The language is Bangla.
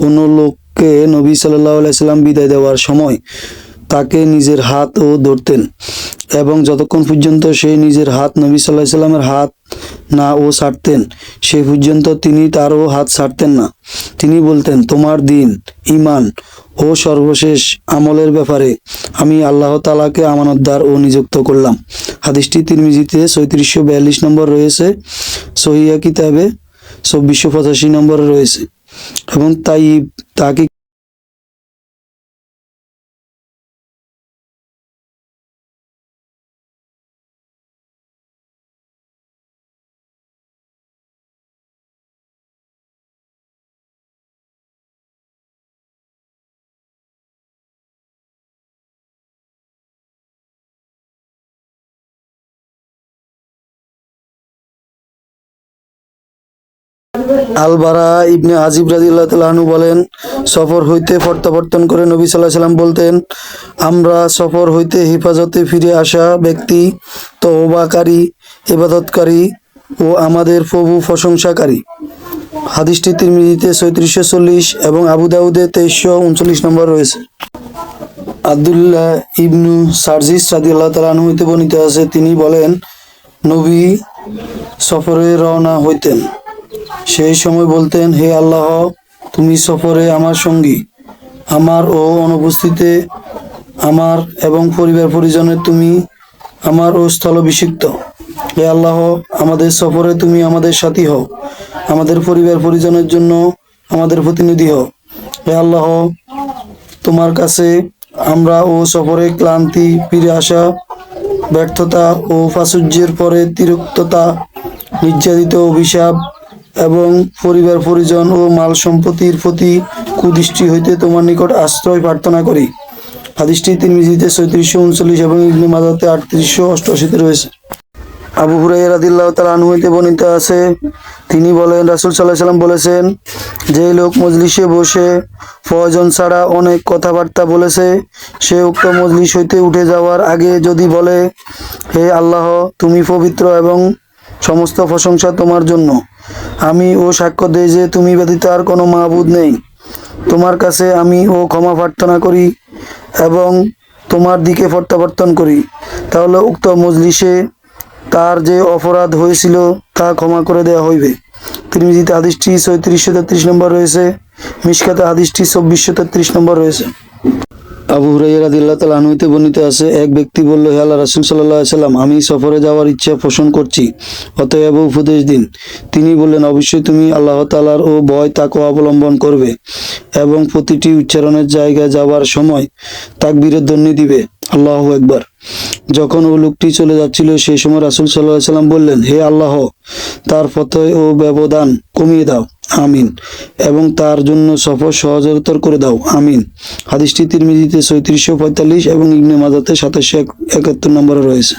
কোনো লোককে নবী সাল্লাল্লাহু আলাইহি সাল্লাম বিদায় দেওয়ার সময় তাকে নিজের হাতও ধরতেন এবং যতক্ষণ পর্যন্ত সে নিজের হাত নবী সাল্লাল্লাহু আলাইহি সাল্লামের হাত না ও ছাড়তেন সেই পর্যন্ত তিনি তারও হাত ছাড়তেন না। তিনি বলতেন, তোমার দিন, ঈমান ও সর্বশেষ আমলের ব্যাপারে আমি আল্লাহ তাআলাকে আমানতদার ও নিযুক্ত করলাম। হাদিসটি তিরমিজিতে ৩৬৪২ নম্বর রয়েছে, সহিহ কিতাবে ২৪৮৫ নম্বরে রয়েছে এবং তাকে আল বারা ইবনে আজিব রাদিয়াল্লাহু তাআলা আনহু বলেন, সফর হইতে প্রত্যাবর্তন করে নবী সাল্লাল্লাহু আলাইহি সাল্লাম বলতেন, আমরা সফর হইতে হেফাজতে ফিরে আসা ব্যক্তি তওবাকারী, ইবাদতকারী ও আমাদের প্রভু প্রশংসাকারী। হাদিসটি তিরমিজিতে ৩৬৪০ এবং আবু দাউদে ২৩৩৯ নম্বর রয়েছে। আব্দুল্লাহ ইবনু সারজিস রাদিয়াল্লাহু তাআলা আনহু হইতে বর্ণিত আছে, তিনি বলেন, নবী সফরে রওনা হইতেন, সেই সময় বলতেন, হে আল্লাহ, তুমি সফরে আমার সঙ্গী, আমার ও অনুপস্থিতে আমার এবং পরিবার পরিজনের তুমি আমার ও স্থলাভিষিক্ত। হে আল্লাহ, আমাদের সফরে তুমি আমাদের সাথী হও, আমাদের পরিবার পরিজনের জন্য আমাদের প্রতিনিধি হও। হে আল্লাহ, তোমার কাছে আমরা ও সফরে ক্লান্তি, ফিরে আসা, ব্যর্থতা ও প্রাচুর্যের পরে তিরস্কতা, নির্যাতিত, অভিশাপ এবং পরিবার পরিজন ও মাল সম্পত্তির প্রতি কুদৃষ্টি হইতে তোমার নিকট আশ্রয় প্রার্থনা করি। হাদিসটি তিরমিজিতে ৩৬৩৯ এবং ইবনে মাজাতে ৩৮৮৮ রয়েছে। আবু হুরায়রা রাদিয়াল্লাহু তাআলা আনহু হইতে বর্ণিত আছে, তিনি বলেন, রাসূল সাল্লাল্লাহু আলাইহি সাল্লাম বলেছেন, যে লোক মজলিসে বসে প্রয়োজন ছাড়া অনেক কথাবার্তা বলেছে, সে উক্ত মজলিস হইতে উঠে যাওয়ার আগে যদি বলে, হে আল্লাহ, তুমি পবিত্র এবং সমস্ত প্রশংসা তোমার জন্য, আমি ও সাক্ষ্য দেই যে তুমি ব্যতীত আর কোনো মাবুদ নেই, তোমার কাছে আমি ও ক্ষমা প্রার্থনা করি এবং তোমার দিকে প্রত্যাবর্তন করি, তাহলে উক্ত মজলিসে তার যে অপরাধ হয়েছিল তা ক্ষমা করে দেওয়া হইবে। তিরমিজিতে হাদিসটি ৩৬৩৩ নম্বর রয়েছে, মিশকাতে হাদিসটি ২৪৩৩ নম্বর রয়েছে। আবু হুরায়রা রাদিয়াল্লাহু তাআলা আনহু হতে বর্ণিত আছে, এক ব্যক্তি বলল, হে আল্লাহর রাসূল সাল্লাল্লাহু আলাইহি সাল্লাম, আমি সফরে যাওয়ার ইচ্ছা পোষণ করছি, অতএব উপদেশ দিন। তিনি বললেন, অবশ্যই তুমি আল্লাহ তাআলার ও ভয় তাকওয়া অবলম্বন করবে এবং প্রতিটি উচ্চারণের জায়গায় যাওয়ার সময় তাকবীরের ধ্বনি দিবে, আল্লাহু আকবার। যখন ও লোকটি চলে যাচ্ছিল সেই সময় রাসূল সাল্লাল্লাহু আলাইহি সাল্লাম বললেন, হে আল্লাহ, তার প্রত্যয় ও ব্যবধান কমিয়ে দাও, আমিন, এবং তার জন্য সফর সহজতর করে দাও, আমিন। হাদিসটি তিরমিজিতে ৩৬৪৫ এবং ইবনে মাজাতে ২৭৭১ নম্বরে রয়েছে।